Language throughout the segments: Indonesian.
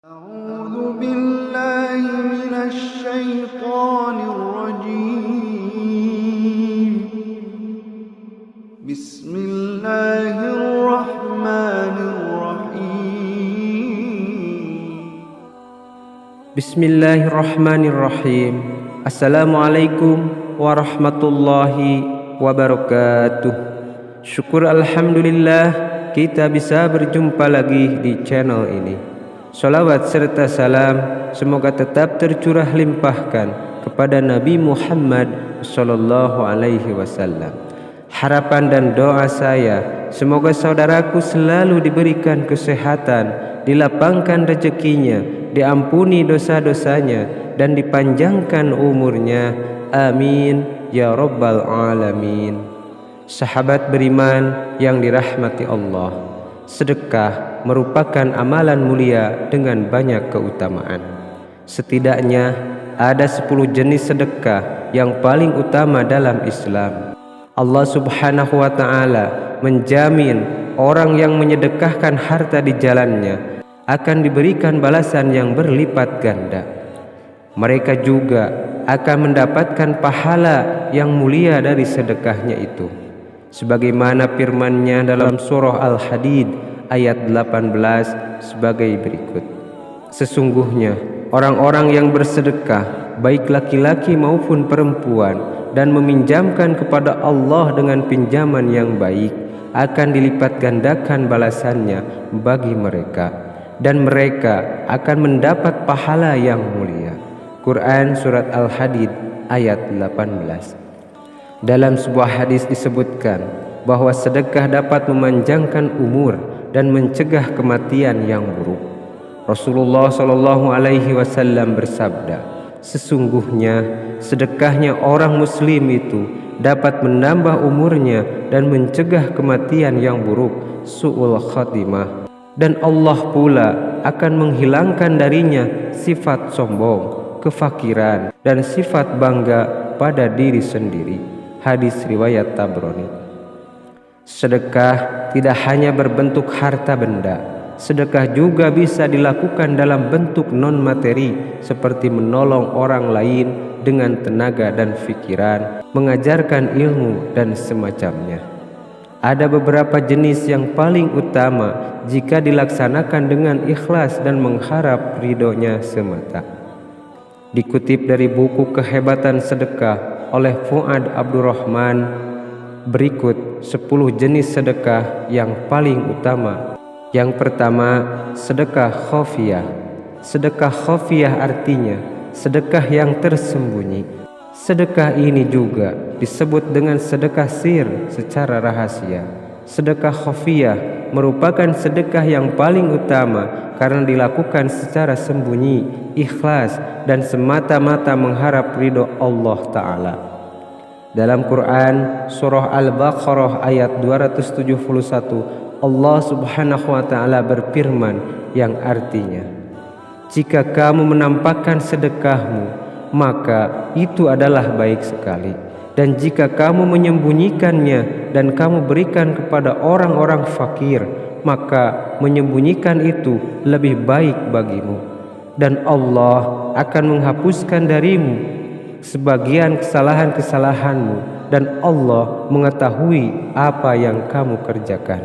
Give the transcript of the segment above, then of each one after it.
أعوذ بالله من الشيطان الرجيم بسم الله الرحمن الرحيم Bismillahirrahmanirrahim. Assalamualaikum warahmatullahi wabarakatuh. Syukur alhamdulillah kita bisa berjumpa lagi di channel ini. Salawat serta salam semoga tetap tercurah limpahkan kepada Nabi Muhammad sallallahu alaihi wasallam. Harapan dan doa saya semoga saudaraku selalu diberikan kesehatan, dilapangkan rezekinya, diampuni dosa-dosanya, dan dipanjangkan umurnya. Amin ya rabbal alamin. Sahabat beriman yang dirahmati Allah, sedekah merupakan amalan mulia dengan banyak keutamaan. Setidaknya ada 10 jenis sedekah yang paling utama dalam Islam. Allah subhanahu wa ta'ala menjamin orang yang menyedekahkan harta di jalannya akan diberikan balasan yang berlipat ganda. Mereka juga akan mendapatkan pahala yang mulia dari sedekahnya itu, sebagaimana firman-Nya dalam surah Al-Hadid ayat 18 sebagai berikut. Sesungguhnya orang-orang yang bersedekah, baik laki-laki maupun perempuan, dan meminjamkan kepada Allah dengan pinjaman yang baik, akan dilipat gandakan balasannya bagi mereka, dan mereka akan mendapat pahala yang mulia. Quran surat Al-Hadid ayat 18. Dalam sebuah hadis disebutkan bahwa sedekah dapat memanjangkan umur dan mencegah kematian yang buruk. Rasulullah sallallahu alaihi wasallam bersabda, sesungguhnya sedekahnya orang muslim itu dapat menambah umurnya dan mencegah kematian yang buruk, su'ul khatimah, dan Allah pula akan menghilangkan darinya sifat sombong, kefakiran, dan sifat bangga pada diri sendiri. Hadis riwayat Tabrani. Sedekah tidak hanya berbentuk harta benda. Sedekah juga bisa dilakukan dalam bentuk non-materi, seperti menolong orang lain dengan tenaga dan pikiran, mengajarkan ilmu, dan semacamnya. Ada beberapa jenis yang paling utama jika dilaksanakan dengan ikhlas dan mengharap ridhonya semata. Dikutip dari buku Kehebatan Sedekah oleh Fuad Abdurrahman, berikut 10 jenis sedekah yang paling utama. Yang pertama, sedekah khafiyah. Sedekah khafiyah artinya sedekah yang tersembunyi. Sedekah ini juga disebut dengan sedekah sir, secara rahasia. Sedekah khafiyah merupakan sedekah yang paling utama karena dilakukan secara sembunyi, ikhlas, dan semata-mata mengharap ridho Allah Ta'ala. Dalam Quran surah Al-Baqarah ayat 271, Allah subhanahu wa ta'ala berfirman yang artinya, jika kamu menampakkan sedekahmu, maka itu adalah baik sekali. Dan jika kamu menyembunyikannya dan kamu berikan kepada orang-orang fakir, maka menyembunyikan itu lebih baik bagimu. Dan Allah akan menghapuskan darimu sebagian kesalahan-kesalahanmu, dan Allah mengetahui apa yang kamu kerjakan.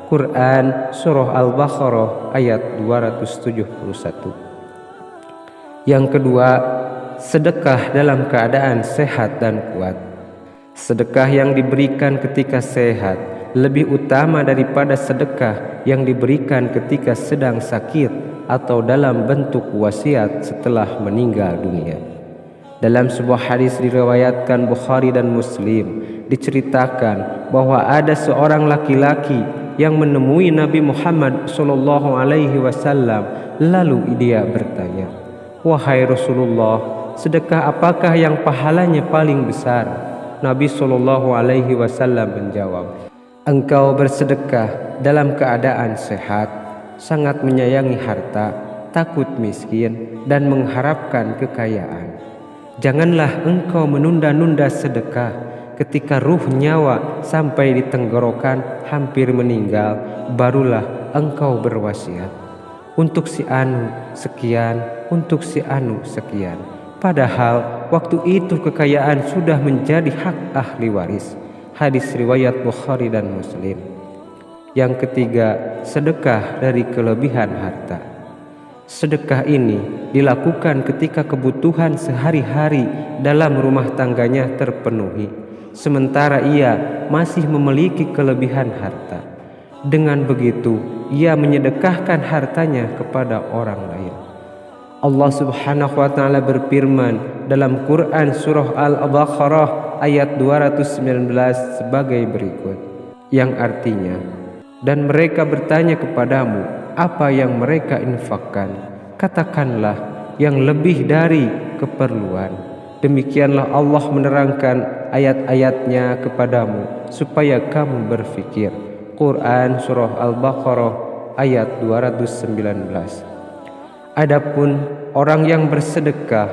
Quran surah Al-Baqarah ayat 271. Yang kedua, sedekah dalam keadaan sehat dan kuat. Sedekah yang diberikan ketika sehat lebih utama daripada sedekah yang diberikan ketika sedang sakit atau dalam bentuk wasiat setelah meninggal dunia. Dalam sebuah hadis diriwayatkan Bukhari dan Muslim, diceritakan bahwa ada seorang laki-laki yang menemui Nabi Muhammad sallallahu alaihi wasallam, lalu dia bertanya, "Wahai Rasulullah, sedekah apakah yang pahalanya paling besar?" Nabi sallallahu alaihi wasallam menjawab, "Engkau bersedekah dalam keadaan sehat, sangat menyayangi harta, takut miskin, dan mengharapkan kekayaan. Janganlah engkau menunda-nunda sedekah ketika ruh nyawa sampai di tenggorokan hampir meninggal, barulah engkau berwasiat. untuk si anu sekian, untuk si anu sekian. Padahal waktu itu kekayaan sudah menjadi hak ahli waris. Hadis riwayat Bukhari dan Muslim. Yang ketiga, sedekah dari kelebihan harta. Sedekah ini dilakukan ketika kebutuhan sehari-hari dalam rumah tangganya terpenuhi, sementara ia masih memiliki kelebihan harta. Dengan begitu, ia menyedekahkan hartanya kepada orang lain. Allah Subhanahu wa taala berfirman dalam Quran surah Al-Baqarah ayat 219 sebagai berikut, yang artinya, dan mereka bertanya kepadamu apa yang mereka infakkan, katakanlah yang lebih dari keperluan. Demikianlah Allah menerangkan ayat-ayatnya kepadamu supaya kamu berfikir. Quran surah Al-Baqarah ayat 219. Adapun orang yang bersedekah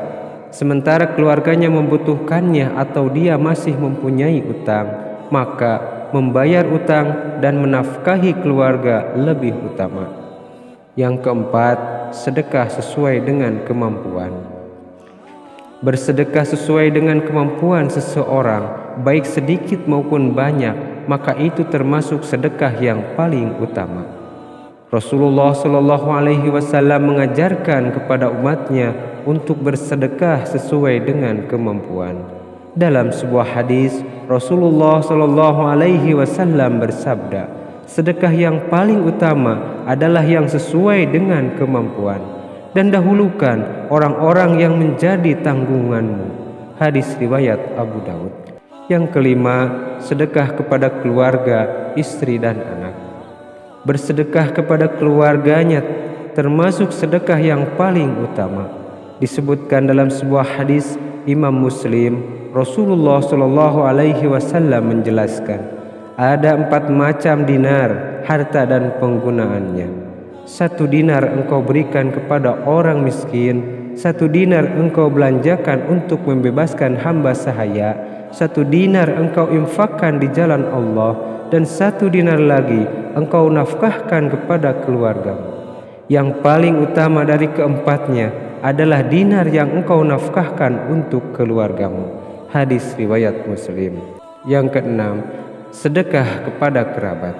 sementara keluarganya membutuhkannya atau dia masih mempunyai utang, maka membayar utang dan menafkahi keluarga lebih utama. Yang keempat, sedekah sesuai dengan kemampuan. Bersedekah sesuai dengan kemampuan seseorang, baik sedikit maupun banyak, maka itu termasuk sedekah yang paling utama. Rasulullah SAW mengajarkan kepada umatnya untuk bersedekah sesuai dengan kemampuan. Dalam sebuah hadis, Rasulullah SAW bersabda, sedekah yang paling utama adalah yang sesuai dengan kemampuan, dan dahulukan orang-orang yang menjadi tanggunganmu. Hadis riwayat Abu Daud. Yang kelima, sedekah kepada keluarga, istri dan anak. Bersedekah kepada keluarganya termasuk sedekah yang paling utama. Disebutkan dalam sebuah hadis Imam Muslim, Rasulullah SAW menjelaskan, ada 4 macam dinar, harta dan penggunaannya. 1 dinar engkau berikan kepada orang miskin, 1 dinar engkau belanjakan untuk membebaskan hamba sahaya, 1 dinar engkau infakkan di jalan Allah, dan 1 dinar lagi engkau nafkahkan kepada keluargamu. Yang paling utama dari keempatnya adalah dinar yang engkau nafkahkan untuk keluargamu. Hadis riwayat Muslim. Yang keenam, sedekah kepada kerabat.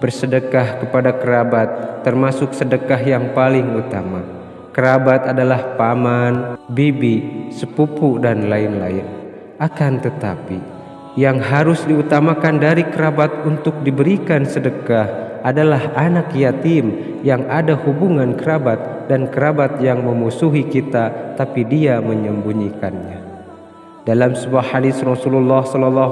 Bersedekah kepada kerabat termasuk sedekah yang paling utama. Kerabat adalah paman, bibi, sepupu dan lain-lain. Akan tetapi yang harus diutamakan dari kerabat untuk diberikan sedekah adalah anak yatim yang ada hubungan kerabat dan kerabat yang memusuhi kita tapi dia menyembunyikannya. Dalam sebuah hadis Rasulullah SAW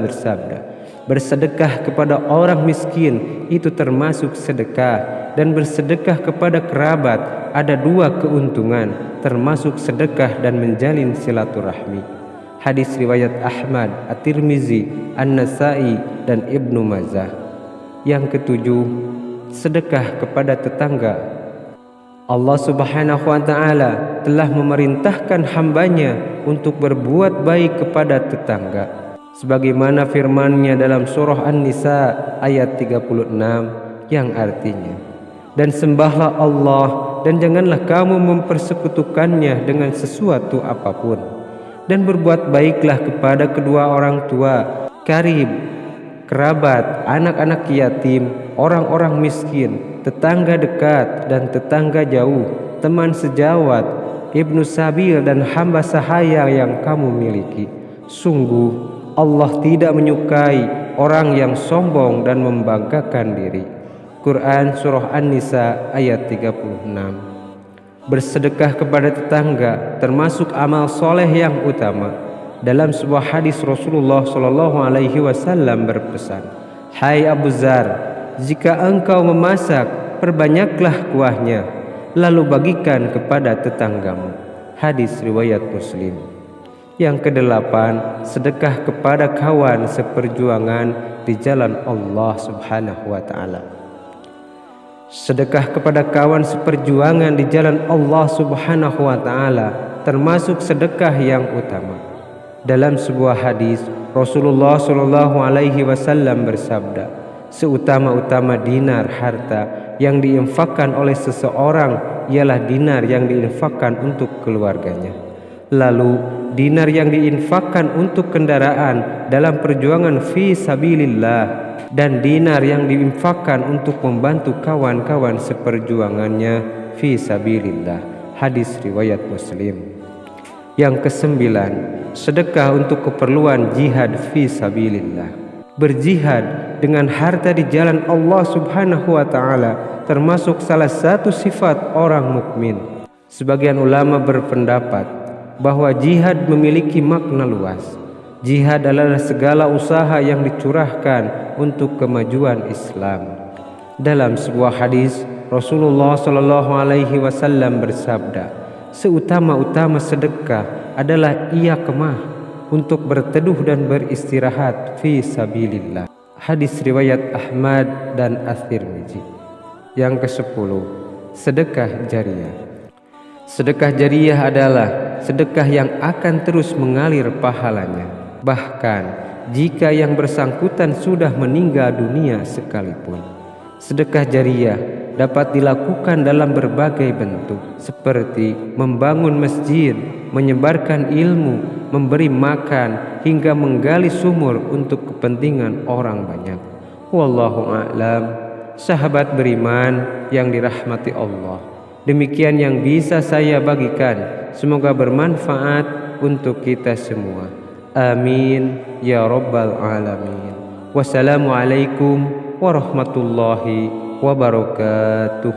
bersabda, bersedekah kepada orang miskin itu termasuk sedekah, dan bersedekah kepada kerabat ada 2 keuntungan, termasuk sedekah dan menjalin silaturahmi. Hadis riwayat Ahmad, At-Tirmizi, An-Nasai dan Ibnu Majah. Yang ketujuh, sedekah kepada tetangga. Allah Subhanahu wa taala telah memerintahkan hambanya untuk berbuat baik kepada tetangga, sebagaimana firman-Nya dalam surah An-Nisa ayat 36 yang artinya, dan sembahlah Allah dan janganlah kamu mempersekutukannya dengan sesuatu apapun, dan berbuat baiklah kepada kedua orang tua, karib, kerabat, anak-anak yatim, orang-orang miskin, tetangga dekat dan tetangga jauh, teman sejawat, ibnu sabil dan hamba sahaya yang kamu miliki. Sungguh Allah tidak menyukai orang yang sombong dan membanggakan diri. Quran surah An-Nisa ayat 36. Bersedekah kepada tetangga termasuk amal soleh yang utama. Dalam sebuah hadis Rasulullah SAW berpesan, hai Abu Dzar, jika engkau memasak, perbanyaklah kuahnya, lalu bagikan kepada tetanggamu. Hadis riwayat Muslim. Yang kedelapan, sedekah kepada kawan seperjuangan di jalan Allah Subhanahu wa taala. Sedekah kepada kawan seperjuangan di jalan Allah Subhanahu wa taala termasuk sedekah yang utama. Dalam sebuah hadis Rasulullah SAW bersabda, seutama-utama dinar harta yang diinfakkan oleh seseorang ialah dinar yang diinfakkan untuk keluarganya. Lalu dinar yang diinfakkan untuk kendaraan dalam perjuangan fi sabilillah, dan dinar yang diinfakkan untuk membantu kawan-kawan seperjuangannya fi sabilillah. Hadis riwayat Muslim. Yang kesembilan, sedekah untuk keperluan jihad fi sabilillah. Berjihad dengan harta di jalan Allah Subhanahu wa taala termasuk salah satu sifat orang mukmin. Sebagian ulama berpendapat bahwa jihad memiliki makna luas. Jihad adalah segala usaha yang dicurahkan untuk kemajuan Islam. Dalam sebuah hadis, Rasulullah Shallallahu alaihi wasallam bersabda, seutama-utama sedekah adalah ia kemah untuk berteduh dan beristirahat fi sabilillah. Hadis riwayat Ahmad dan At-Tirmidzi. Yang ke-10, sedekah jariyah. Sedekah jariyah adalah sedekah yang akan terus mengalir pahalanya, bahkan jika yang bersangkutan sudah meninggal dunia sekalipun. Sedekah jariyah dapat dilakukan dalam berbagai bentuk, seperti membangun masjid, menyebarkan ilmu, memberi makan, hingga menggali sumur untuk kepentingan orang banyak. Wallahu a'lam. Sahabat beriman yang dirahmati Allah, demikian yang bisa saya bagikan. Semoga bermanfaat untuk kita semua. Amin ya rabbal alamin. Wassalamualaikum warahmatullahi wabarakatuh.